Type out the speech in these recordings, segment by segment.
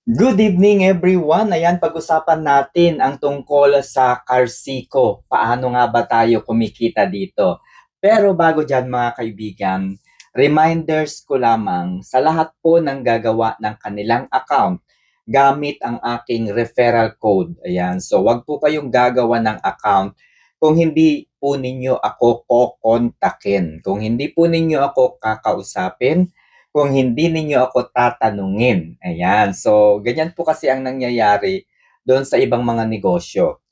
Good evening everyone. Ayan, pag-usapan natin ang tungkol sa Carsico. Paano nga ba tayo kumikita dito? Pero bago dyan mga kaibigan, reminders ko lamang sa lahat po ng gagawa ng kanilang account gamit ang aking referral code. Ayan, so wag po kayong gagawa ng account kung hindi po ninyo ako kokontakin. Kung hindi po ninyo ako kakausapin, kung hindi ninyo ako tatanungin. Ayan. So, ganyan po kasi ang nangyayari doon sa ibang mga negosyo.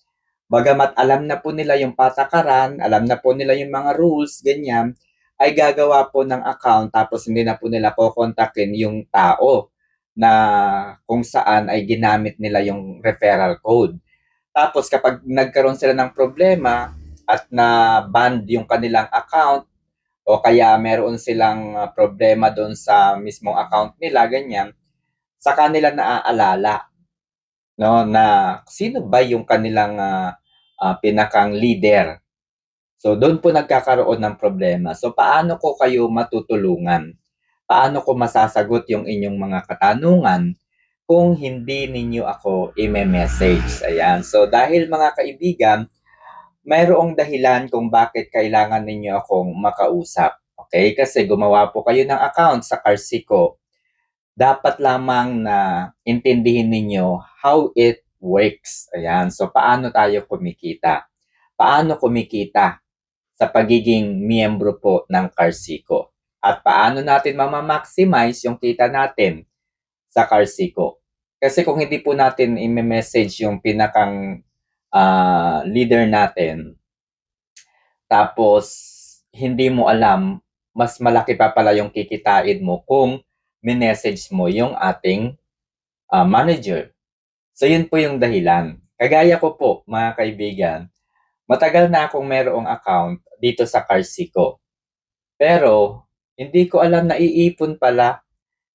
Bagamat alam na po nila yung patakaran, alam na po nila yung mga rules, ganyan, ay gagawa po ng account tapos hindi na po nila kokontakin yung tao na kung saan ay ginamit nila yung referral code. Tapos kapag nagkaroon sila ng problema at na-banned yung kanilang account, o kaya meron silang problema doon sa mismong account nila, ganyan, sa kanila naaalala, no, na sino ba yung kanilang pinakang leader. So doon po nagkakaroon ng problema. So paano ko kayo matutulungan? Paano ko masasagot yung inyong mga katanungan kung hindi ninyo ako i-message? Ayan. So dahil mga kaibigan, mayroong dahilan kung bakit kailangan ninyo akong makausap. Okay? Kasi gumawa po kayo ng account sa Carsico. Dapat lamang na intindihin ninyo how it works. Ayan. So, paano tayo kumikita? Paano kumikita sa pagiging miyembro po ng Carsico? At paano natin mamamaximize yung kita natin sa Carsico? Kasi kung hindi po natin i-message yung pinakang leader natin, tapos hindi mo alam, mas malaki pa pala yung kikitain mo kung minessage mo yung ating manager. So yun po yung dahilan. Kagaya ko po, mga kaibigan, matagal na akong merong account dito sa Carsico. Pero hindi ko alam na iipon pala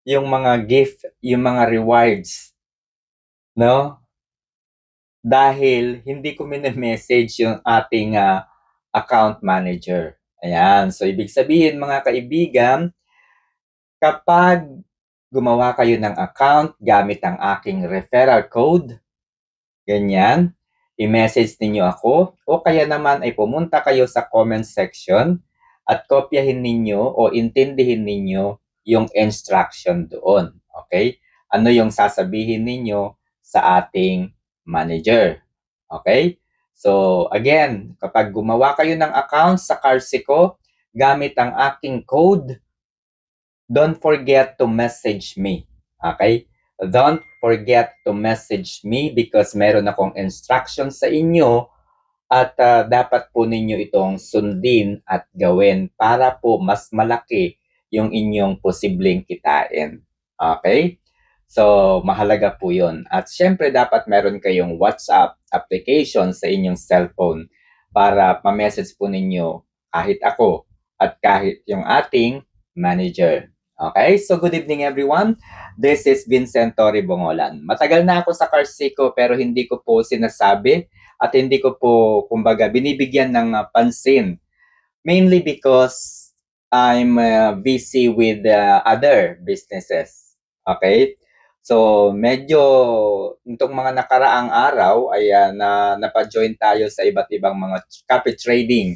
yung mga gift, yung mga rewards, no? Dahil hindi ko message yung ating account manager. Ayan. So, ibig sabihin mga kaibigan, kapag gumawa kayo ng account gamit ang aking referral code, ganyan, i-message ninyo ako o kaya naman ay pumunta kayo sa comment section at kopyahin ninyo o intindihin ninyo yung instruction doon. Okay? Ano yung sasabihin ninyo sa ating manager. Okay? So, again, kapag gumawa kayo ng account sa Carsico gamit ang aking code, don't forget to message me. Okay? Don't forget to message me because meron akong instruction sa inyo at dapat po ninyo itong sundin at gawin para po mas malaki yung inyong posibleng kitain. Okay? So, mahalaga po yun. At syempre, dapat meron kayong WhatsApp application sa inyong cellphone para ma-message po ninyo kahit ako at kahit yung ating manager. Okay? So, good evening everyone. This is Vincent Torre Bongolan. Matagal na ako sa Carsico pero hindi ko po sinasabi at hindi ko po, kumbaga, binibigyan ng pansin. Mainly because I'm busy with other businesses. Okay? So, medyo itong mga nakaraang araw ay napa-join tayo sa iba't ibang mga copy trading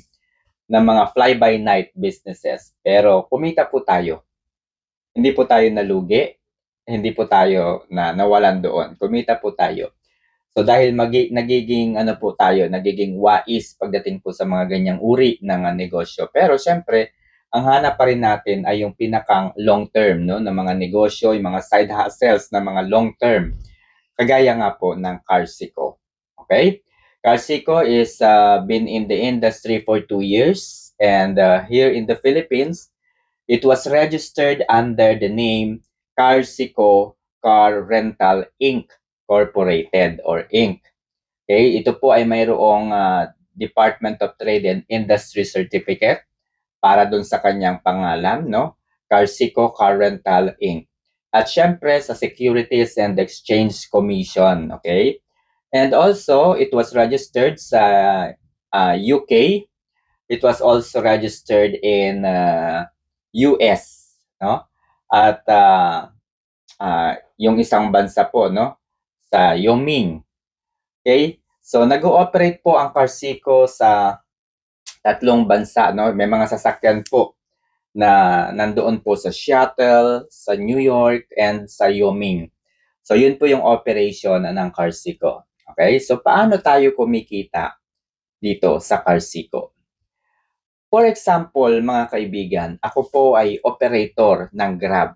ng mga fly-by-night businesses. Pero kumita po tayo. Hindi po tayo nalugi, hindi po tayo na nawalan doon. Kumita po tayo. So dahil nagiging ano po tayo, nagiging wais pagdating po sa mga ganyang uri ng negosyo. Pero syempre, ang hanap pa rin natin ay yung pinakang long term, no, ng mga negosyo, yung mga side hustles na mga long term. Kagaya nga po ng Carsico. Okay? Carsico is been in the industry for 2 years and here in the Philippines, it was registered under the name Carsico Car Rental Inc. Corporated or Inc. Okay, ito po ay mayroong Department of Trade and Industry Certificate para dun sa kanyang pangalan, no? Carsico Car Rental Inc. At syempre sa Securities and Exchange Commission, okay? And also, it was registered sa UK. It was also registered in US, no? At yung isang bansa po, no? Sa Yoming. Okay? So, nag-ooperate po ang Carsico sa tatlong bansa, no? May mga sasakyan po na nandoon po sa Seattle, sa New York, and sa Yoming. So, yun po yung operation ng Carsico. Okay? So, paano tayo kumikita dito sa Carsico? For example, mga kaibigan, ako po ay operator ng Grab.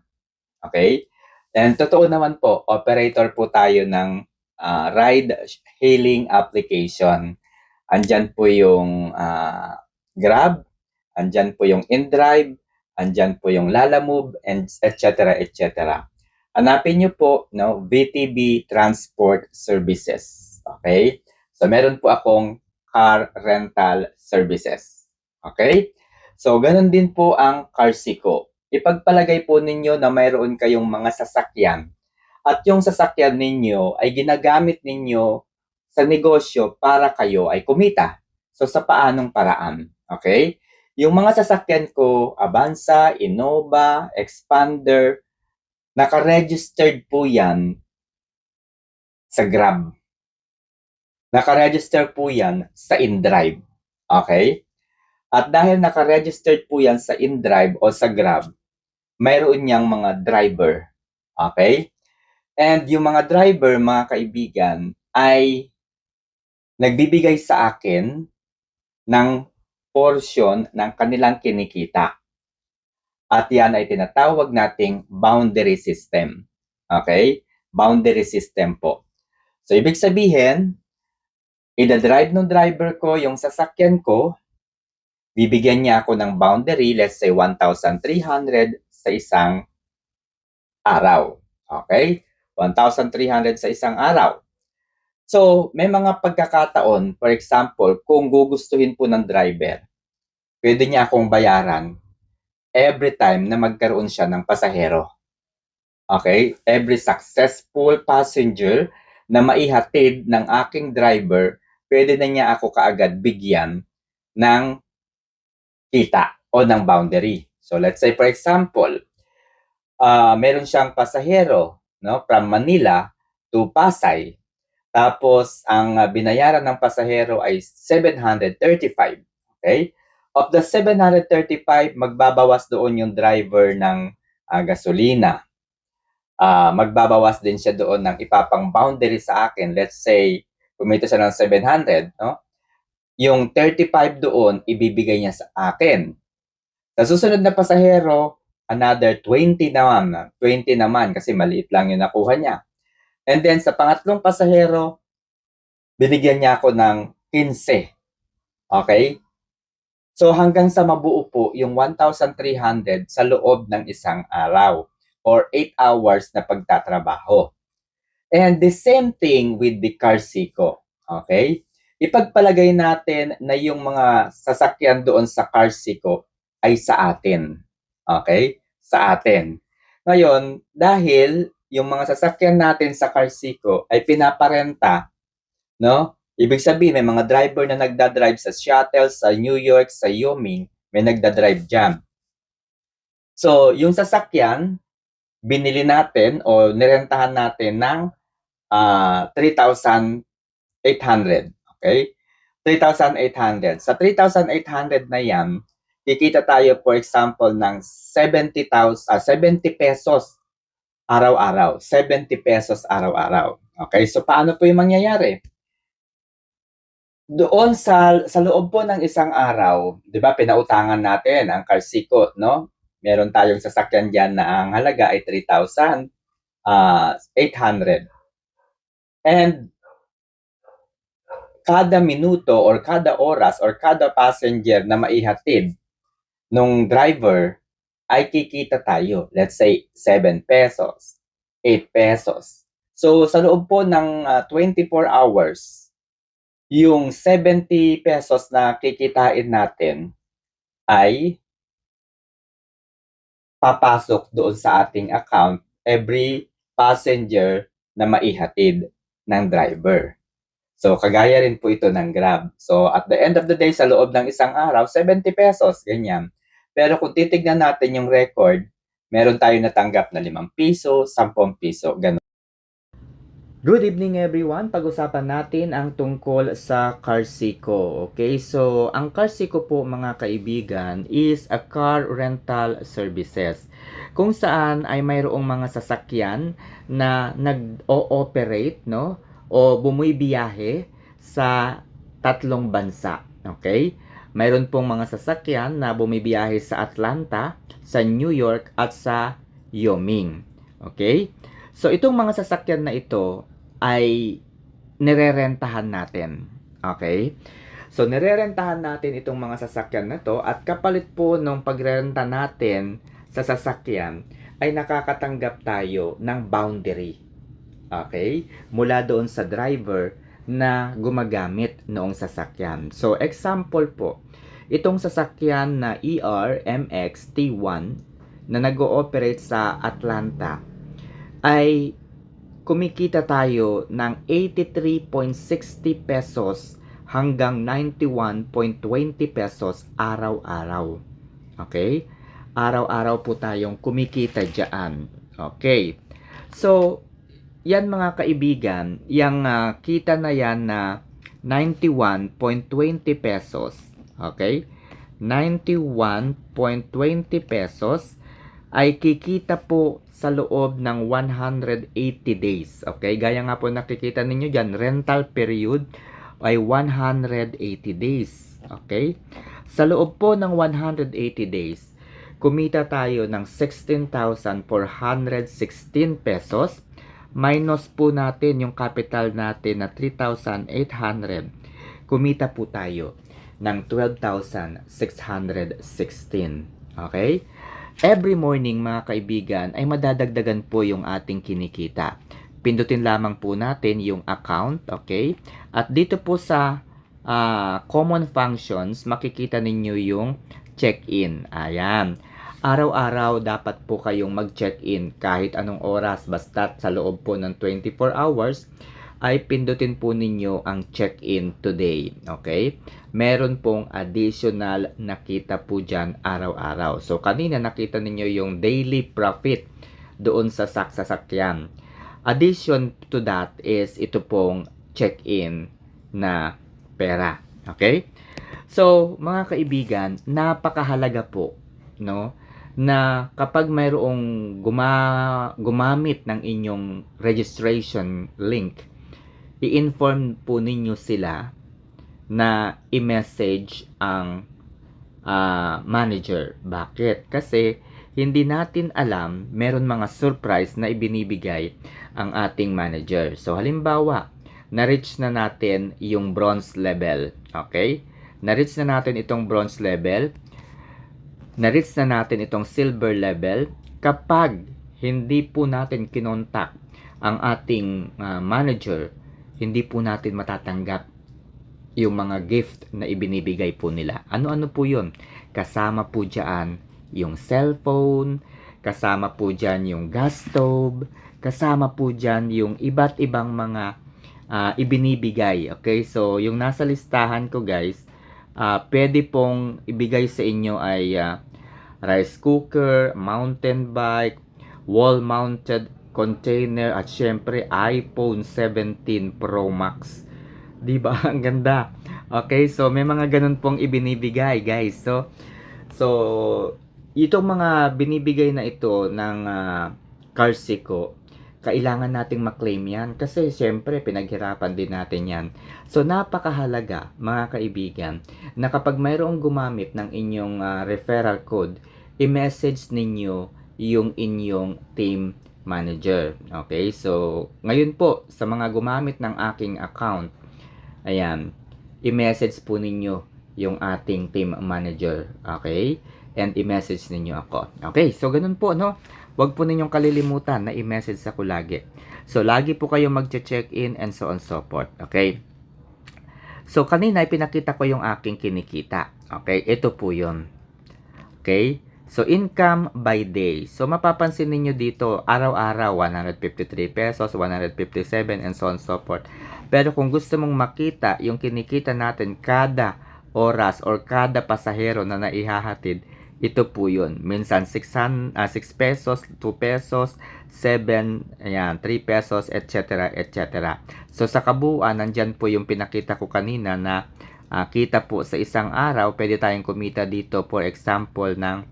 Okay? And totoo naman po, operator po tayo ng ride-hailing application. Andyan po yung Grab, andyan po yung InDrive, andyan po yung Lalamove, and etc. etc. Hanapin nyo po, no, VTB Transport Services. Okay? So, meron po akong car rental services. Okay? So, ganun din po ang Carsico. Ipagpalagay po ninyo na mayroon kayong mga sasakyan at yung sasakyan ninyo ay ginagamit ninyo sa negosyo para kayo ay kumita. So, sa paanong paraan? Okay? Yung mga sasakyan ko, Avanza, Innova, Expander, naka-registered po yan sa Grab. Naka-register po yan sa InDrive. Okay? At dahil naka-registered po yan sa InDrive o sa Grab, mayroon niyang mga driver. Okay? And yung mga driver, mga kaibigan, ay nagbibigay sa akin ng portion ng kanilang kinikita. At yan ay tinatawag nating boundary system. Okay? Boundary system po. So, ibig sabihin, ida-drive ng driver ko yung sasakyan ko, bibigyan niya ako ng boundary, let's say 1,300 sa isang araw. Okay? 1,300 sa isang araw. So, may mga pagkakataon, for example, kung gugustuhin po ng driver, pwede niya akong bayaran every time na magkaroon siya ng pasahero. Okay? Every successful passenger na maihatid ng aking driver, pwede na niya ako kaagad bigyan ng kita o ng boundary. So, let's say, for example, meron siyang pasahero, no, from Manila to Pasay. Tapos, ang binayaran ng pasahero ay 735. Okay? Of the 735, magbabawas doon yung driver ng gasolina. Magbabawas din siya doon ng ipapang boundary sa akin. Let's say, kumita siya ng 700, no? Yung 35 doon, ibibigay niya sa akin. Sa susunod na pasahero, another 20 naman. 20 naman kasi maliit lang yung nakuha niya. And then, sa pangatlong pasahero, binigyan niya ako ng 15. Okay? So, hanggang sa mabuo po yung 1,300 sa loob ng isang araw or 8 hours na pagtatrabaho. And the same thing with the Carsico. Okay? Ipagpalagay natin na yung mga sasakyan doon sa Carsico ay sa atin. Okay? Sa atin. Ngayon, dahil yung mga sasakyan natin sa Carsico ay pinaparenta, no? Ibig sabihin, may mga driver na nagdadrive sa Seattle, sa New York, sa Yoming, may nagdadrive dyan. So, yung sasakyan, binili natin o nirentahan natin ng 3,800. Okay? 3,800. Sa 3,800 na yan, kikita tayo, for example, ng 70 pesos araw-araw. 70 pesos araw-araw. Okay? So, paano po yung mangyayari? Doon sa loob po ng isang araw, 'di ba, pinautangan natin ang Carsico, no? Meron tayong sasakyan diyan na ang halaga ay 3,800. And kada minuto or kada oras or kada passenger na maihatid nung driver ay kikita tayo. Let's say 7 pesos, 8 pesos. So sa loob po ng 24 hours, yung 70 pesos na kikitain natin ay papasok doon sa ating account every passenger na maihatid ng driver. So, kagaya rin po ito ng Grab. So, at the end of the day, sa loob ng isang araw, 70 pesos, ganyan. Pero kung titignan natin yung record, meron tayo natanggap na 5 piso, 10 piso, ganun. Good evening everyone. Pag-usapan natin ang tungkol sa Carsico. Okay, so ang Carsico po mga kaibigan is a car rental services kung saan ay mayroong mga sasakyan na nag-ooperate, no, o bumibiyahe sa tatlong bansa. Okay? Mayroon pong mga sasakyan na bumibiyahe sa Atlanta, sa New York at sa Wyoming. Okay? So itong mga sasakyan na ito ay nirerentahan natin. Okay? So, nirerentahan natin itong mga sasakyan na to at kapalit po nung pagrenta natin sa sasakyan ay nakakatanggap tayo ng boundary. Okay? Mula doon sa driver na gumagamit noong sasakyan. So, example po, itong sasakyan na ER-MX T1 na nag-ooperate sa Atlanta ay kumikita tayo ng 83.60 pesos hanggang 91.20 pesos araw-araw. Okay? Araw-araw po tayong kumikita dyan. Okay. So, yan mga kaibigan, yung kita na yan na 91.20 pesos. Okay? 91.20 pesos ay kikita po sa loob ng 180 days. Okay? Gaya nga po nakikita ninyo dyan, rental period ay 180 days. Okay? Sa loob po ng 180 days, kumita tayo ng 16,416 pesos minus po natin yung capital natin na 3,800. Kumita po tayo ng 12,616. Okay? Every morning mga kaibigan ay madadagdagan po yung ating kinikita. Pindutin lamang po natin yung account, okay? At dito po sa common functions, makikita ninyo yung check-in. Ayan. Araw-araw dapat po kayong mag-check-in kahit anong oras, basta sa loob po ng 24 hours ay pindutin po ninyo ang check-in today. Okay? Meron pong additional nakita po dyan araw-araw. So, kanina nakita ninyo yung daily profit doon sa sasakyan. Addition to that is ito pong check-in na pera. Okay? So, mga kaibigan, napakahalaga po, no, na kapag mayroong gumamit ng inyong registration link, i-inform po ninyo sila na i-message ang manager. Bakit? Kasi hindi natin alam, meron mga surprise na ibinibigay ang ating manager. So, halimbawa, na-reach na natin yung bronze level. Okay? Na-reach na natin itong bronze level. Na-reach na natin itong silver level. Kapag hindi po natin kinontak ang ating manager, hindi po natin matatanggap yung mga gift na ibinibigay po nila. Ano-ano po yun? Kasama po dyan yung cellphone, kasama po dyan yung gas stove, kasama po dyan yung iba't ibang mga ibinibigay. Okay? So, yung nasa listahan ko guys, pwede pong ibigay sa inyo ay rice cooker, mountain bike, wall-mounted container, at syempre iPhone 17 Pro Max. Diba? Ang ganda. Okay, so may mga ganun pong ibinibigay, guys. So itong mga binibigay na ito ng Carsico, kailangan nating maklaim yan kasi syempre pinaghirapan din natin yan. So napakahalaga mga kaibigan na kapag mayroong gumamit ng inyong referral code, i-message ninyo yung inyong team manager. Okay, so ngayon po sa mga gumamit ng aking account, ayan, i-message po ninyo yung ating team manager. Okay, and i-message ninyo ako. Okay, so ganun po, no? Huwag po ninyong kalilimutan na i-message ako lagi. So lagi po kayo mag-check-in and so on so forth. Okay, so kanina pinakita ko yung aking kinikita. Okay, ito po yun. Okay, so income by day. So mapapansin niyo dito, araw-araw 153 pesos, 157 and so on so forth. Pero kung gusto mong makita yung kinikita natin kada oras or kada pasahero na naihahatid, ito po yun. Minsan 6 pesos, 2 pesos, 7, ayan, 3 pesos, etc. etc. So sa kabuuan, nandyan po yung pinakita ko kanina na kita po sa isang araw, pwede tayong kumita dito for example ng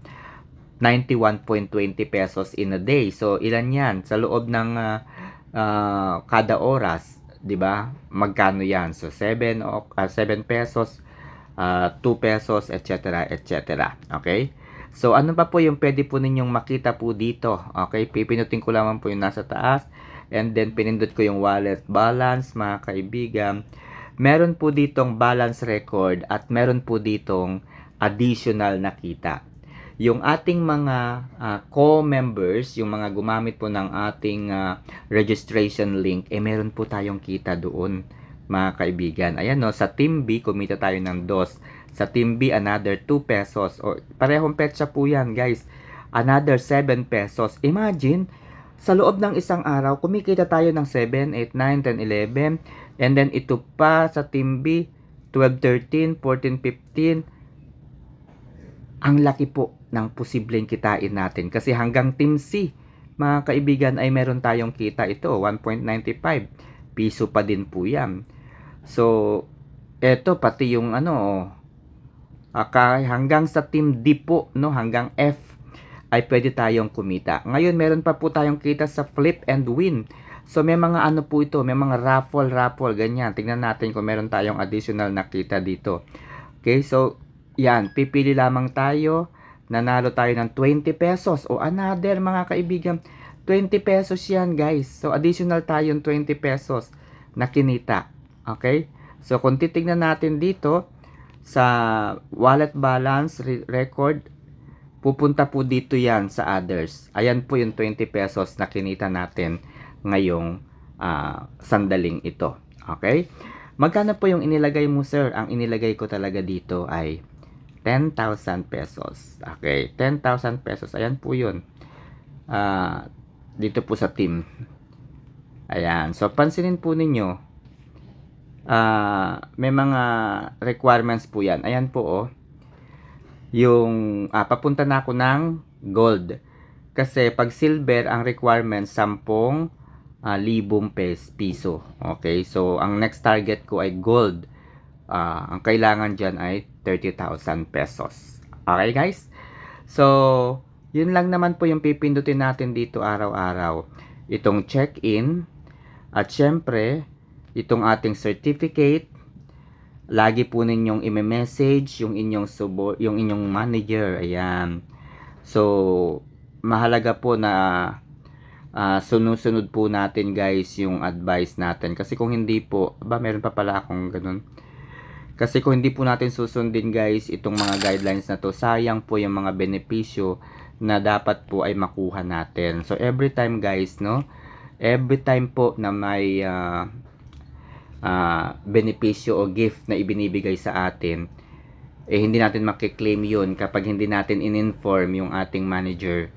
91.20 pesos in a day. So ilan yan? Sa loob ng kada oras, 'di ba? Magkano 'yan? So 7 pesos, 2 pesos, etc. etc. Okay? So ano pa po yung pwede po ninyong makita po dito? Okay? Pipinutin ko lamang po yung nasa taas and then pinindot ko yung wallet balance, mga kaibigan. Meron po ditong balance record at meron po ditong additional na kita. Yung ating mga co-members, yung mga gumamit po ng ating registration link, meron po tayong kita doon, mga kaibigan. Ayan no, sa Team B, kumita tayo ng 2. Sa Team B, another 2 pesos. O, parehong petsa po yan, guys. Another 7 pesos. Imagine, sa loob ng isang araw, kumikita tayo ng 7, 8, 9, 10, 11. And then, ito pa sa Team B, 12, 13, 14, 15. Ang laki po ng posibleng kitain natin. Kasi hanggang Team C, mga kaibigan, ay meron tayong kita ito. 1.95 piso pa din po yan. So, eto pati yung hanggang sa Team D po, no, hanggang F ay pwede tayong kumita. Ngayon, meron pa po tayong kita sa flip and win. So, may mga po ito, may mga raffle, ganyan. Tingnan natin kung meron tayong additional na kita dito. Okay, so, yan, pipili lamang tayo, nanalo tayo ng 20 pesos o another, mga kaibigan, 20 pesos yan, guys. So, additional tayong 20 pesos na kinita. Okay? So, kung titignan natin dito sa wallet balance record, pupunta po dito yan sa others. Ayan po yung 20 pesos na kinita natin ngayong sandaling ito. Okay? Magkano po yung inilagay mo, sir? Ang inilagay ko talaga dito ay 10,000 pesos. Okay, 10,000 pesos. Ayan po yun. Dito po sa team. Ayan. So, pansinin po ninyo, may mga requirements po yan. Ayan po, oh. Yung, papunta na ako ng gold. Kasi, pag silver, ang requirements, 10,000 piso. Okay, so, ang next target ko ay gold. Ang kailangan dyan ay 30,000 pesos. Okay, guys? So, yun lang naman po yung pipindutin natin dito araw-araw. Itong check-in. At syempre, itong ating certificate. Lagi po ninyong i-message yung inyong manager. Ayan. So, mahalaga po na sunod-sunod po natin, guys, yung advice natin. Kasi kung hindi po, meron pa pala akong ganun. Kasi kung hindi po natin susundin, guys, itong mga guidelines na to, sayang po yung mga benepisyo na dapat po ay makuha natin. So, every time, guys, no? Every time po na may benepisyo o gift na ibinibigay sa atin, hindi natin makiklaim yun kapag hindi natin in-inform yung ating manager.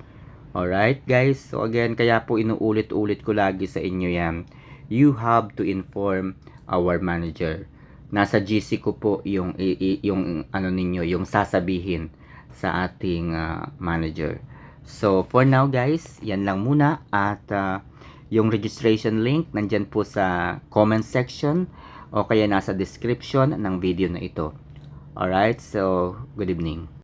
Alright, guys? So, again, kaya po inuulit-ulit ko lagi sa inyo yan. You have to inform our manager. Nasa GC ko po yung yung sasabihin sa ating manager. So, for now, guys, yan lang muna. At yung registration link nandyan po sa comment section o kaya nasa description ng video na ito. Alright, so good evening.